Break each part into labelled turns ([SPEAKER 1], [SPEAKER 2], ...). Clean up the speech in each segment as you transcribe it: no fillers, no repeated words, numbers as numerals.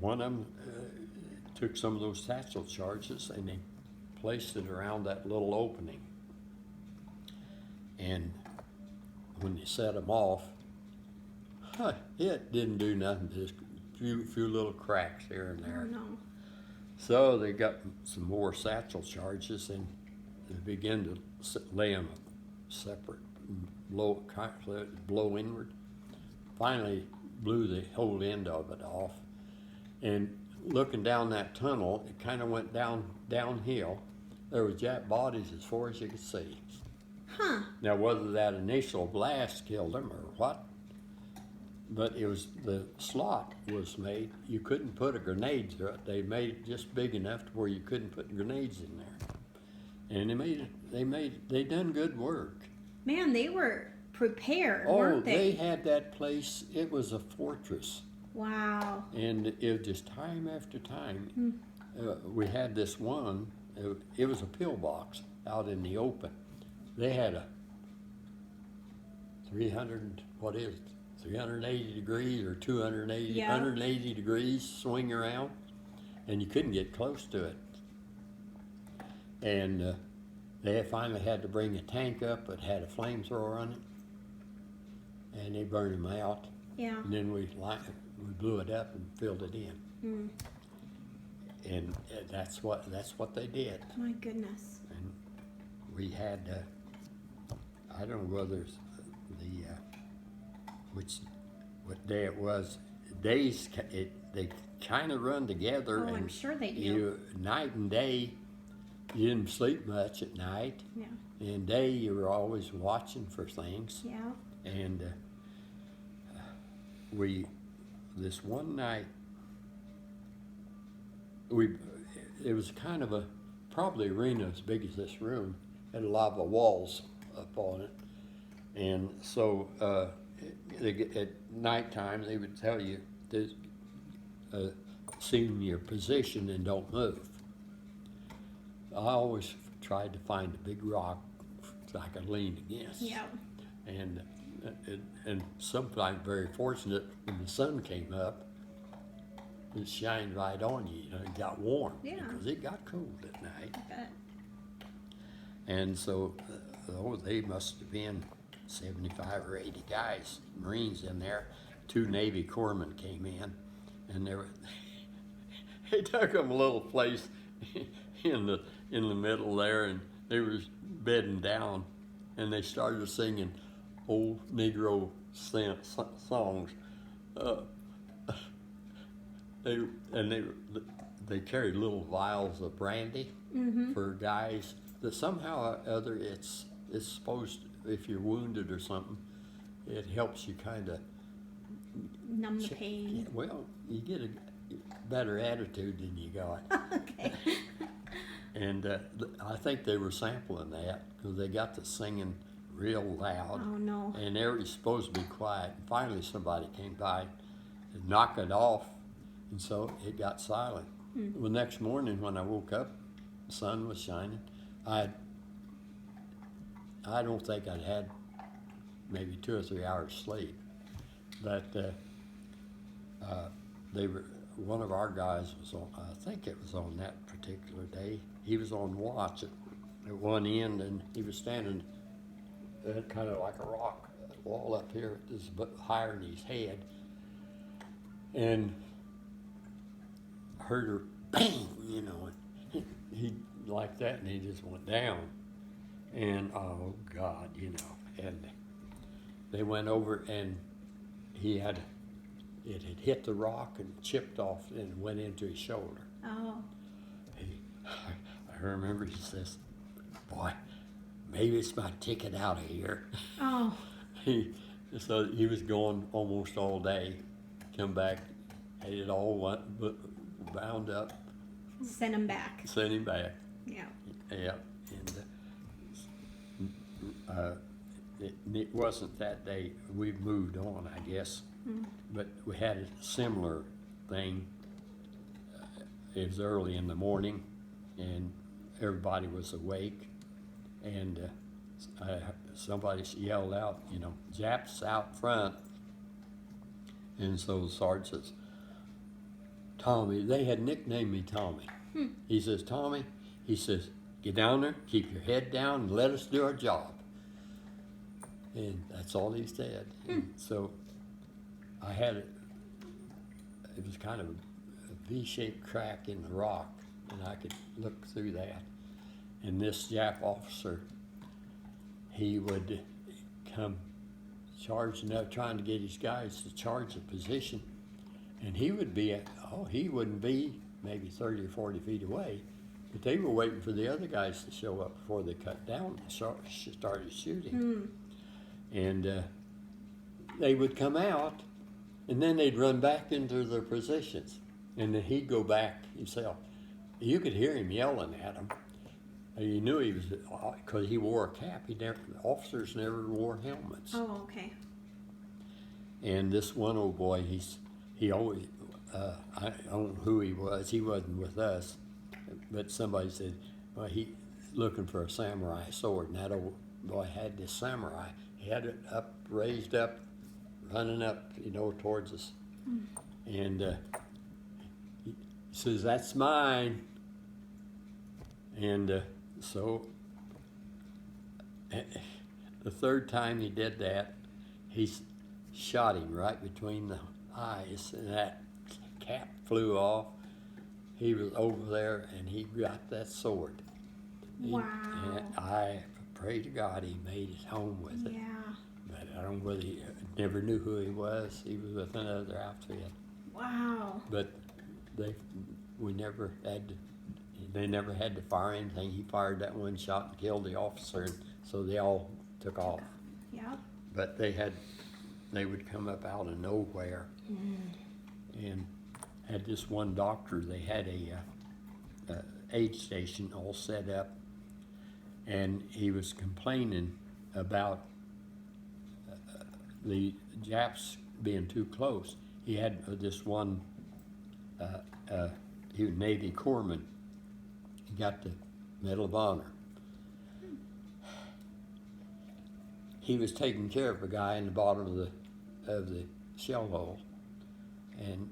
[SPEAKER 1] one of them took some of those satchel charges and they placed it around that little opening. And when they set them off, it didn't do nothing, just a few little cracks here and there.
[SPEAKER 2] Oh, no.
[SPEAKER 1] So they got some more satchel charges and they began to lay them separate, blow inward. Finally blew the whole end of it off. And looking down that tunnel, it kind of went downhill. There was Jap bodies as far as you could see.
[SPEAKER 2] Huh.
[SPEAKER 1] Now, whether that initial blast killed them or what, but it was, the slot was made, you couldn't put a grenade through it. They made it just big enough to where you couldn't put grenades in there. And they done good work.
[SPEAKER 2] Man, they were prepared,
[SPEAKER 1] Oh,
[SPEAKER 2] weren't
[SPEAKER 1] they
[SPEAKER 2] they?
[SPEAKER 1] had that place, it was a fortress.
[SPEAKER 2] Wow.
[SPEAKER 1] And it was just time after time. We had this one, it was a pillbox out in the open. They had a 380 degrees or 280,
[SPEAKER 2] Yeah.
[SPEAKER 1] 180 degrees swing around, and you couldn't get close to it. And they finally had to bring a tank up that had a flamethrower on it, and they burned them out.
[SPEAKER 2] Yeah.
[SPEAKER 1] And then we blew it up and filled it in. And that's what they did.
[SPEAKER 2] My goodness.
[SPEAKER 1] And we had, I don't know whether it's what day it was. Days, they kind of run together.
[SPEAKER 2] Oh,
[SPEAKER 1] and
[SPEAKER 2] I'm sure they do.
[SPEAKER 1] Night and day, you didn't sleep much at night.
[SPEAKER 2] Yeah.
[SPEAKER 1] And day, you were always watching for things.
[SPEAKER 2] Yeah.
[SPEAKER 1] And this one night, it was kind of probably arena as big as this room, had a lot of walls up on it. And so at nighttime, they would tell you, see your position and don't move. I always tried to find a big rock so I could lean against.
[SPEAKER 2] Yeah.
[SPEAKER 1] And sometimes very fortunate when the sun came up, it shined right on you. You know, it got warm.
[SPEAKER 2] Yeah.
[SPEAKER 1] Because it got cold at night.
[SPEAKER 2] I bet.
[SPEAKER 1] And so, they must have been 75 or 80 guys, Marines in there. 2 Navy corpsmen came in, and they took them a little place in the middle there, and they were bedding down, and they started singing old Negro songs. They carried little vials of brandy for guys. That somehow or other it's supposed to, if you're wounded or something, it helps you kind of
[SPEAKER 2] Numb the pain.
[SPEAKER 1] Well, you get a better attitude than you got.
[SPEAKER 2] Okay.
[SPEAKER 1] And I think they were sampling that because they got to singing real loud.
[SPEAKER 2] Oh, no.
[SPEAKER 1] And they were supposed to be quiet. And finally, somebody came by and knocked it off, and so it got silent. The next morning, when I woke up, the sun was shining. I don't think I'd had maybe 2 or 3 hours sleep, but one of our guys was on, I think it was on that particular day, he was on watch at one end, and he was standing kind of like a rock wall up here, just higher than his head, and heard her bang, you know, and he like that, and he just went down, and oh God, you know, and they went over, and it had hit the rock and chipped off and went into his shoulder.
[SPEAKER 2] Oh.
[SPEAKER 1] I remember he says, "Boy, maybe it's my ticket out of here."
[SPEAKER 2] Oh.
[SPEAKER 1] So he was going almost all day, come back, had it all bound up.
[SPEAKER 2] Send him back.
[SPEAKER 1] Sent him back.
[SPEAKER 2] Yeah.
[SPEAKER 1] Yeah, and it wasn't that day. We moved on, I guess. But we had a similar thing. It was early in the morning, and everybody was awake, and somebody yelled out, you know, "Japs out front." And so the sergeant says, Tommy, they had nicknamed me Tommy. He says, Tommy, he says, get down there, keep your head down, and let us do our job. And that's all he said. And so I had it was kind of a V-shaped crack in the rock, and I could look through that. And this Jap officer, he would come charging up, trying to get his guys to charge a position. And he would be he wouldn't be maybe 30 or 40 feet away, but they were waiting for the other guys to show up before they cut down and started shooting. And they would come out, and then they'd run back into their positions. And then he'd go back himself. You could hear him yelling at them. You knew he was, because he wore a cap. Officers never wore helmets.
[SPEAKER 2] Oh, okay.
[SPEAKER 1] And this one old boy, he always, I don't know who he was. He wasn't with us, but somebody said, well, he looking for a samurai sword, and that old boy had this samurai. He had it up, raised up, running up, towards us. And he says, that's mine. And so the third time he did that, he shot him right between the eyes, and that cap flew off. He was over there, and he got that sword.
[SPEAKER 2] Wow.
[SPEAKER 1] And I pray to God he made it home with it.
[SPEAKER 2] Yeah.
[SPEAKER 1] But I don't know whether he never knew who he was. He was with another outfit.
[SPEAKER 2] Wow.
[SPEAKER 1] But they never had to fire anything. He fired that one shot and killed the officer, and so they all took off.
[SPEAKER 2] Yep.
[SPEAKER 1] But they would come up out of nowhere and had this one doctor. They had a aid station all set up, and he was complaining about the Japs being too close. He had this one, he was Navy corpsman. He got the Medal of Honor. He was taking care of a guy in the bottom of the shell hole, and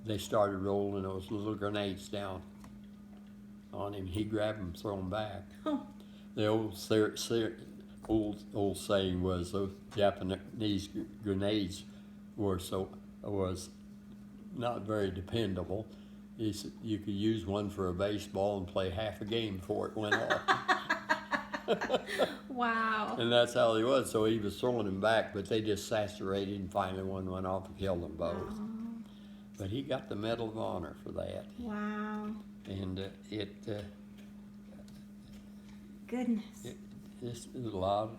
[SPEAKER 1] they started rolling those little grenades down on him. He grabbed them, throw them back.
[SPEAKER 2] Oh.
[SPEAKER 1] The old saying was those Japanese grenades was not very dependable. He said you could use one for a baseball and play half a game before it went off.
[SPEAKER 2] Wow.
[SPEAKER 1] And that's how he was. So he was throwing them back, but they just saturated, and finally one went off and killed them both.
[SPEAKER 2] Wow.
[SPEAKER 1] But he got the Medal of Honor for that.
[SPEAKER 2] Wow.
[SPEAKER 1] And
[SPEAKER 2] Goodness.
[SPEAKER 1] this is a lot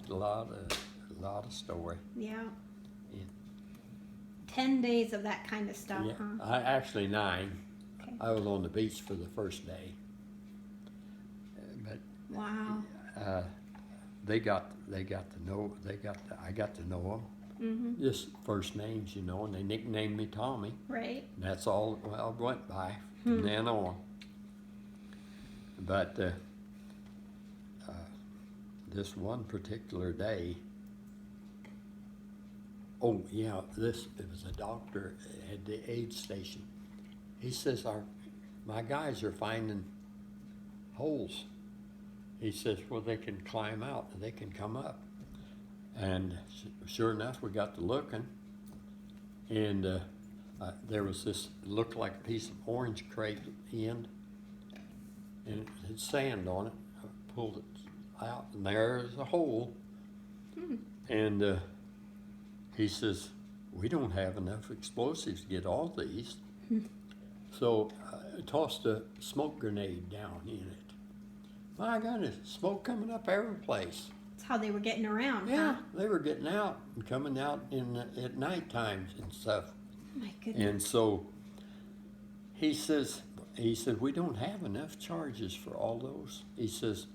[SPEAKER 1] of story.
[SPEAKER 2] Yeah.
[SPEAKER 1] It,
[SPEAKER 2] 10 days of that kind of stuff,
[SPEAKER 1] yeah,
[SPEAKER 2] huh?
[SPEAKER 1] actually 9.
[SPEAKER 2] Okay.
[SPEAKER 1] I was on the beach for the first day. But
[SPEAKER 2] Wow.
[SPEAKER 1] I got to know them.
[SPEAKER 2] Mm-hmm.
[SPEAKER 1] Just first names, and they nicknamed me Tommy.
[SPEAKER 2] Right.
[SPEAKER 1] And that's all I went by from then on. But this one particular day, it was a doctor at the aid station. He says, my guys are finding holes. He says, well, they can climb out, they can come up. And sure enough, we got to looking, and there was this, looked like a piece of orange crate end, and it had sand on it. I pulled it out, and there's a hole. And he says, we don't have enough explosives to get all these. So I tossed a smoke grenade down in it. My goodness, smoke coming up every place.
[SPEAKER 2] That's how they were getting around,
[SPEAKER 1] Yeah,
[SPEAKER 2] huh?
[SPEAKER 1] they were getting out and coming out at night times and stuff.
[SPEAKER 2] My goodness.
[SPEAKER 1] And so he said, we don't have enough charges for all those. He says,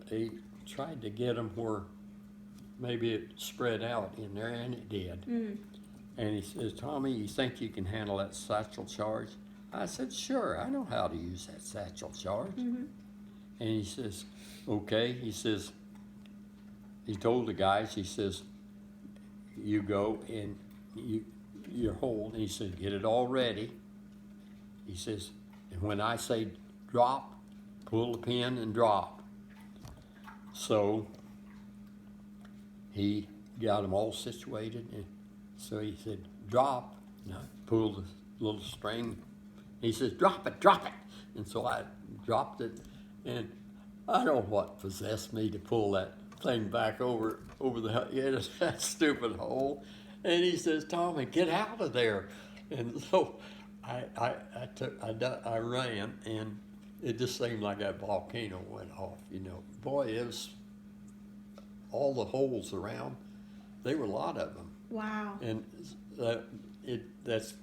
[SPEAKER 1] he tried to get them where maybe it spread out in there, and it did. And he says, Tommy, you think you can handle that satchel charge? I said, sure, I know how to use that satchel charge. And he says, okay. He says, he told the guys, he says, you go and you hold. And he said, get it all ready. He says, and when I say drop, pull the pin and drop. So he got them all situated, and so he said, drop, and I pulled the little string. He says, drop it, drop it. And so I dropped it, and I don't know what possessed me to pull that thing back over that stupid hole. And he says, Tommy, get out of there. And so I ran, and it just seemed like that volcano went off, you know. Boy, it was all the holes around. There were a lot of them.
[SPEAKER 2] Wow.
[SPEAKER 1] And that's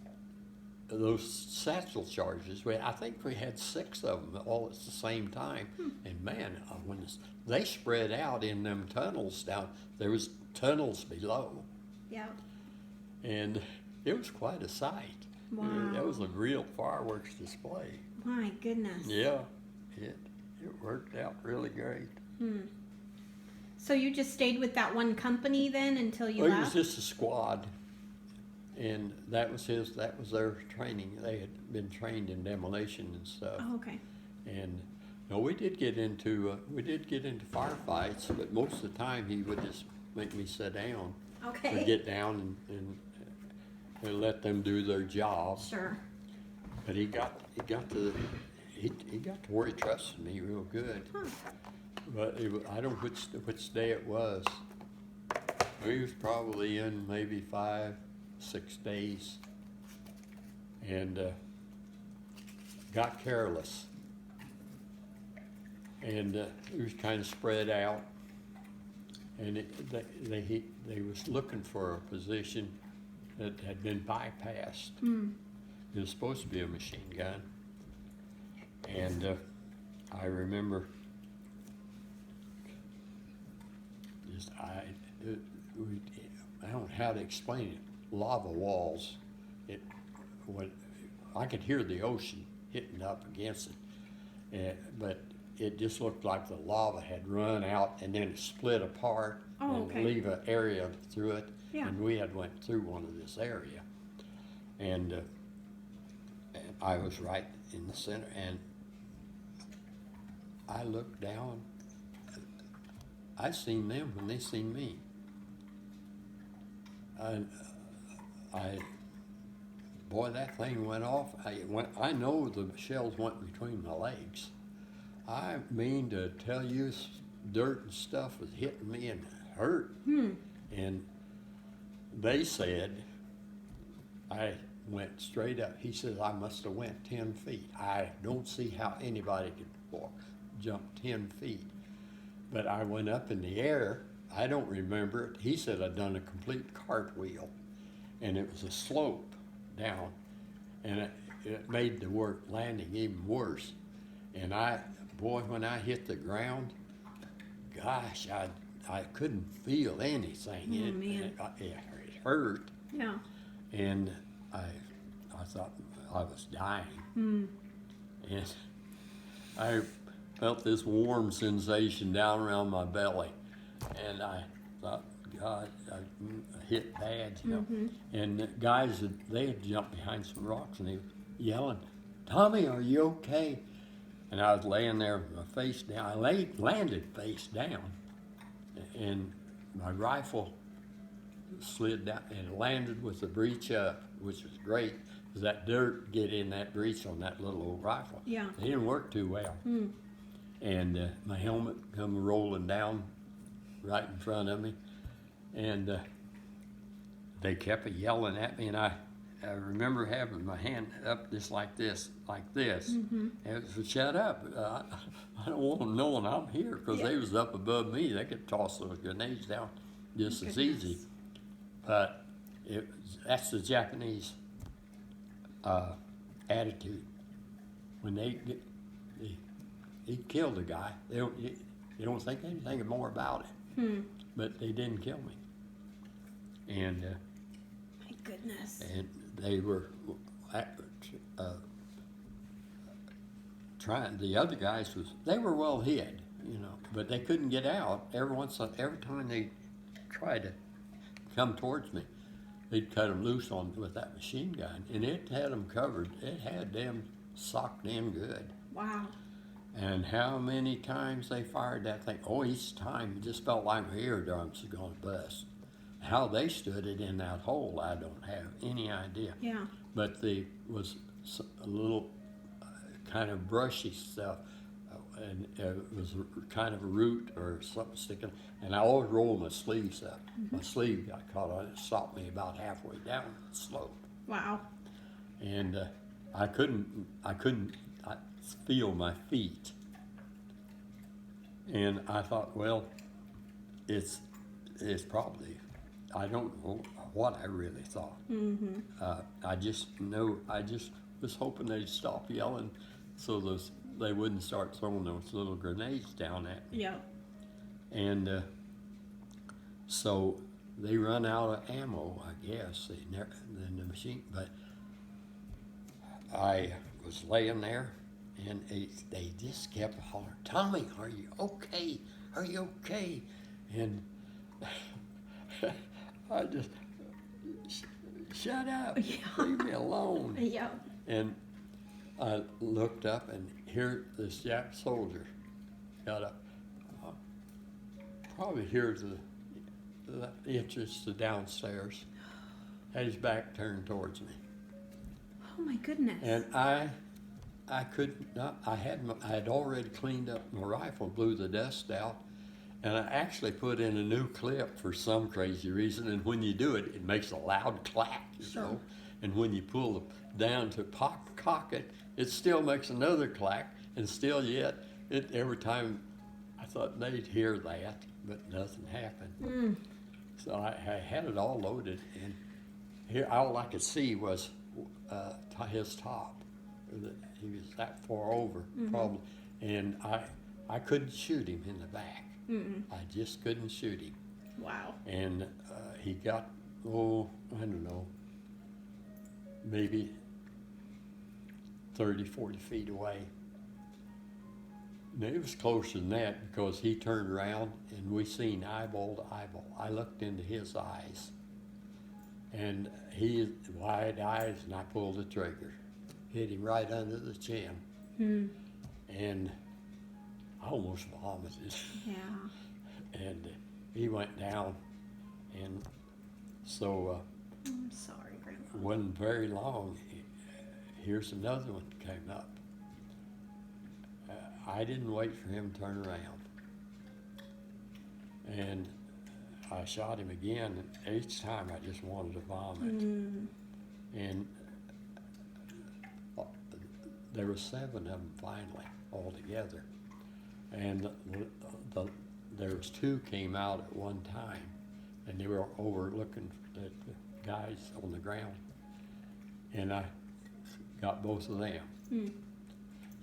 [SPEAKER 1] those satchel charges. I think we had 6 of them all at the same time. And man, when they spread out in them tunnels down, there was tunnels below.
[SPEAKER 2] Yeah.
[SPEAKER 1] And it was quite a sight.
[SPEAKER 2] Wow.
[SPEAKER 1] That was a real fireworks display.
[SPEAKER 2] My goodness.
[SPEAKER 1] Yeah, it worked out really great.
[SPEAKER 2] So you just stayed with that one company then until you
[SPEAKER 1] Well, it
[SPEAKER 2] left?
[SPEAKER 1] was just a squad, and that was their training. They had been trained in demolition and stuff.
[SPEAKER 2] Oh, okay.
[SPEAKER 1] And no, we did get into firefights, but most of the time he would just make me sit down.
[SPEAKER 2] Okay.
[SPEAKER 1] Or get down and let them do their job.
[SPEAKER 2] Sure.
[SPEAKER 1] But he got to where he trusted me real good.
[SPEAKER 2] Huh.
[SPEAKER 1] But I don't know which day it was. He was probably in maybe 5-6 days, and got careless, and he was kind of spread out, and they was looking for a position that had been bypassed. It was supposed to be a machine gun, and I remember. I don't know how to explain it. Lava walls. I could hear the ocean hitting up against it, but it just looked like the lava had run out and then it split apart and leave an area through it.
[SPEAKER 2] Yeah.
[SPEAKER 1] And we had went through one of this area, and I was right in the center, and I looked down. I seen them when they seen me. Boy, that thing went off. I know the shells went between my legs. I mean to tell you, dirt and stuff was hitting me and hurt. And they said I went straight up. He says I must have went 10 feet. I don't see how anybody could jump 10 feet. But I went up in the air. I don't remember it. He said I'd done a complete cartwheel, and it was a slope down, and it made the landing even worse. And when I hit the ground, gosh, I couldn't feel anything. It hurt.
[SPEAKER 2] Yeah.
[SPEAKER 1] And I thought I was dying. And I felt this warm sensation down around my belly, and I thought, God, I hit bad, you know. And the guys, they had jumped behind some rocks, and they were yelling, Tommy, are you okay? And I was laying there with my face down. I landed face down, and my rifle slid down and landed with the breech up, which was great, because that dirt get in that breech on that little old rifle.
[SPEAKER 2] Yeah.
[SPEAKER 1] It didn't work too well. And my helmet come rolling down right in front of me, and they kept yelling at me, and I remember having my hand up just like this, and it was, shut up, I don't want them knowing I'm here, because they was up above me. They could toss those grenades down just as easy. But that's the Japanese attitude. When he killed a guy, they don't think anything more about it. But they didn't kill me. And
[SPEAKER 2] My goodness.
[SPEAKER 1] and they were trying. The other guys they were well hid, you know, but they couldn't get out. Every time they tried to come towards me, they'd cut them loose on with that machine gun, and it had them covered. It had them socked in good.
[SPEAKER 2] Wow.
[SPEAKER 1] And how many times they fired that thing? Oh, each time it just felt like my eardrums were going to bust. How they stood it in that hole, I don't have any idea.
[SPEAKER 2] Yeah.
[SPEAKER 1] But there was a little kind of brushy stuff, and it was kind of a root or something sticking. And I always roll my sleeves up. My sleeve got caught on it, stopped me about halfway down the slope,
[SPEAKER 2] Wow.
[SPEAKER 1] and I couldn't feel my feet. And I thought, well, it's probably, I don't know what I really thought. I just was hoping they'd stop yelling so they wouldn't start throwing those little grenades down at me.
[SPEAKER 2] Yeah.
[SPEAKER 1] And so they run out of ammo, I guess, in the machine. But I was laying there, and they just kept hollering, "Tommy, are you okay? Are you okay?" And I just, shut up,
[SPEAKER 2] Yeah.
[SPEAKER 1] leave me alone.
[SPEAKER 2] Yeah.
[SPEAKER 1] And I looked up, and here this Jap soldier got up, probably here to the entrance to downstairs, had his back turned towards me.
[SPEAKER 2] Oh my goodness.
[SPEAKER 1] And I could not, I had already cleaned up my rifle, blew the dust out, and I actually put in a new clip for some crazy reason, and when you do it, it makes a loud clack, you know? And when you pull it down to cock it, it still makes another clack, and still yet, every time I thought they'd hear that, but nothing happened. So I had it all loaded, and here all I could see was his top. He was that far over, probably, and I couldn't shoot him in the back. I just couldn't shoot him.
[SPEAKER 2] Wow.
[SPEAKER 1] And he got, I don't know, maybe 30, 40 feet away. And it was closer than that because he turned around and we seen eyeball to eyeball. I looked into his eyes, and he had wide eyes, and I pulled the trigger. Hit him right under the chin. And I almost vomited.
[SPEAKER 2] Yeah.
[SPEAKER 1] And he went down, and so
[SPEAKER 2] I'm sorry, Grandpa.
[SPEAKER 1] wasn't very long. Here's another one came up. I didn't wait for him to turn around, and I shot him again. And each time I just wanted to vomit. And there were 7 of them finally altogether, and there was 2 came out at one time, and they were overlooking at the guys on the ground, and I got both of them.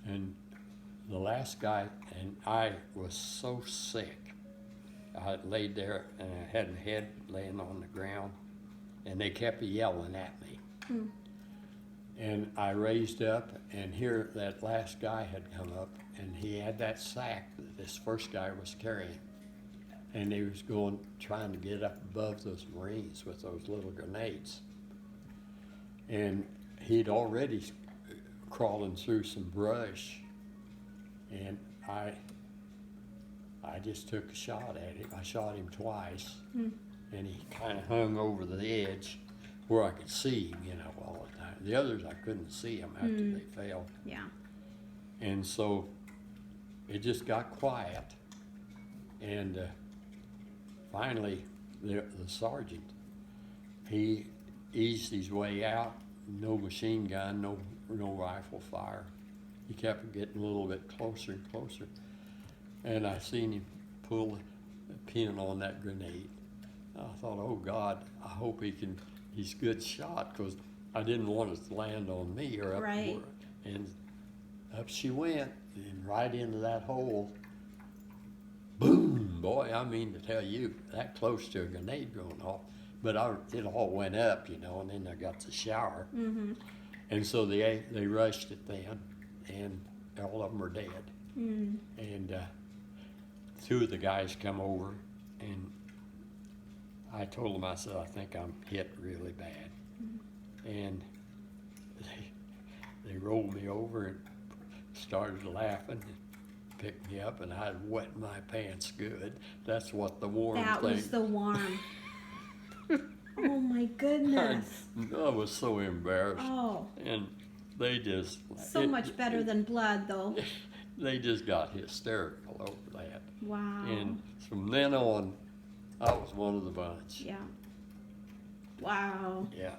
[SPEAKER 1] And the last guy, and I was so sick. I laid there and I had my head laying on the ground, and they kept yelling at me. And I raised up, and here that last guy had come up, and he had that sack that this first guy was carrying. And he was trying to get up above those Marines with those little grenades. And he'd already crawling through some brush, and I just took a shot at him. I shot him twice, and he kind of hung over the edge where I could see him, all the time. The others, I couldn't see them after they fell.
[SPEAKER 2] Yeah.
[SPEAKER 1] And so it just got quiet, and finally the sergeant, he eased his way out. No machine gun, no rifle fire. He kept getting a little bit closer and closer, and I seen him pull the pin on that grenade. I thought, oh God, I hope he's a good shot, because I didn't want it to land on me or up.
[SPEAKER 2] Right.
[SPEAKER 1] And up she went, and right into that hole. Boom, boy, I mean to tell you, that close to a grenade going off. But it all went up, and then I got the shower. And so they rushed it then, and all of them are dead. And 2 of the guys come over, and I told them, I said, I think I'm hit really bad. And they rolled me over and started laughing and picked me up, and I wet my pants good. That's what the warm
[SPEAKER 2] That
[SPEAKER 1] thing.
[SPEAKER 2] was the warm. Oh my goodness.
[SPEAKER 1] I was so embarrassed.
[SPEAKER 2] Oh,
[SPEAKER 1] And they just.
[SPEAKER 2] so much better than blood, though.
[SPEAKER 1] They just got hysterical over that.
[SPEAKER 2] Wow.
[SPEAKER 1] And from then on, I was one of the bunch.
[SPEAKER 2] Yeah. Wow.
[SPEAKER 1] Yeah,